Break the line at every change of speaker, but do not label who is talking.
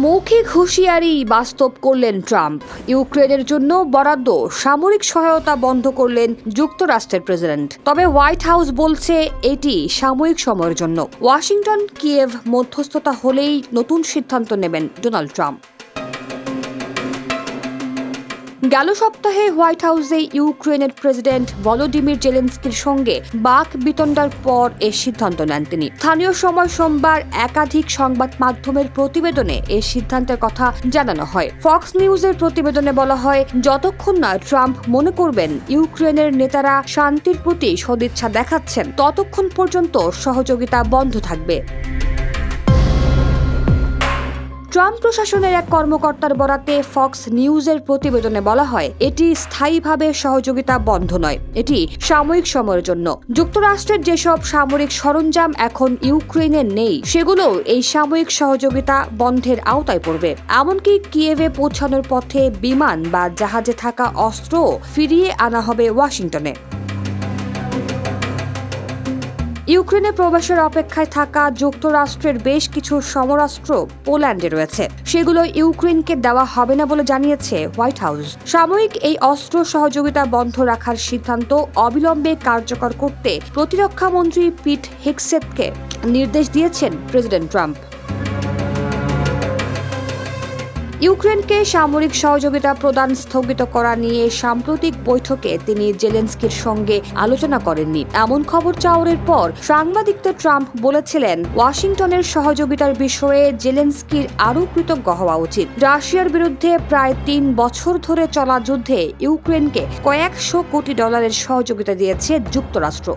মৌখিক হুঁশিয়ারি বাস্তব করলেন ট্রাম্প। ইউক্রেনের জন্য বরাদ্দ সামরিক সহায়তা বন্ধ করলেন যুক্তরাষ্ট্রের প্রেসিডেন্ট। তবে হোয়াইট হাউস বলছে এটি সাময়িক সময়ের জন্য। ওয়াশিংটন কিয়েভ মধ্যস্থতা হলেই নতুন সিদ্ধান্ত নেবেন ডোনাল্ড ট্রাম্প। গেল সপ্তাহে হোয়াইট হাউসে ইউক্রেনের প্রেসিডেন্ট ভলোদিমির জেলেনস্কির সঙ্গে বাক বিতণ্ডার পর এ সিদ্ধান্ত নেন তিনি। স্থানীয় সময় সোমবার একাধিক সংবাদ মাধ্যমের প্রতিবেদনে এই সিদ্ধান্তের কথা জানানো হয়। ফক্স নিউজের প্রতিবেদনে বলা হয়, যতক্ষণ না ট্রাম্প মনে করবেন ইউক্রেনের নেতারা শান্তির প্রতি সদিচ্ছা দেখাচ্ছেন, ততক্ষণ পর্যন্ত সহযোগিতা বন্ধ থাকবে। ট্রাম্প প্রশাসনের এক কর্মকর্তার বরাতে ফক্স নিউজের প্রতিবেদনে বলা হয়, এটি স্থায়ীভাবে সহযোগিতা বন্ধ নয়, এটি সাময়িক সময়ের জন্য। যুক্তরাষ্ট্রের যেসব সামরিক সরঞ্জাম এখন ইউক্রেনে নেই, সেগুলো এই সাময়িক সহযোগিতা বন্ধের আওতায় পড়বে। এমনকি কিয়েভে পৌঁছানোর পথে বিমান বা জাহাজে থাকা অস্ত্রও ফিরিয়ে আনা হবে ওয়াশিংটনে। ইউক্রেনে প্রবেশের অপেক্ষায় থাকা যুক্তরাষ্ট্রের বেশ কিছু সমরাস্ত্র পোল্যান্ডে রয়েছে, সেগুলো ইউক্রেনকে দেওয়া হবে না বলে জানিয়েছে হোয়াইট হাউস। সাময়িক এই অস্ত্র সহযোগিতা বন্ধ রাখার সিদ্ধান্ত অবিলম্বে কার্যকর করতে প্রতিরক্ষা মন্ত্রী পিট হেগসেথকে নির্দেশ দিয়েছেন প্রেসিডেন্ট ট্রাম্প। ইউক্রেনকে সামরিক সহযোগিতা প্রদান স্থগিত করা নিয়ে সাম্প্রতিক বৈঠকে তিনি জেলেনস্কির সঙ্গে আলোচনা করেননি, এমন খবর চাউরের পর সাংবাদিকদের ট্রাম্প বলেছিলেন, ওয়াশিংটনের সহযোগিতার বিষয়ে জেলেনস্কির আরও কৃতজ্ঞ হওয়া উচিত। রাশিয়ার বিরুদ্ধে প্রায় 3 বছর ধরে চলা যুদ্ধে ইউক্রেনকে কয়েকশো কোটি ডলারের সহযোগিতা দিয়েছে যুক্তরাষ্ট্র।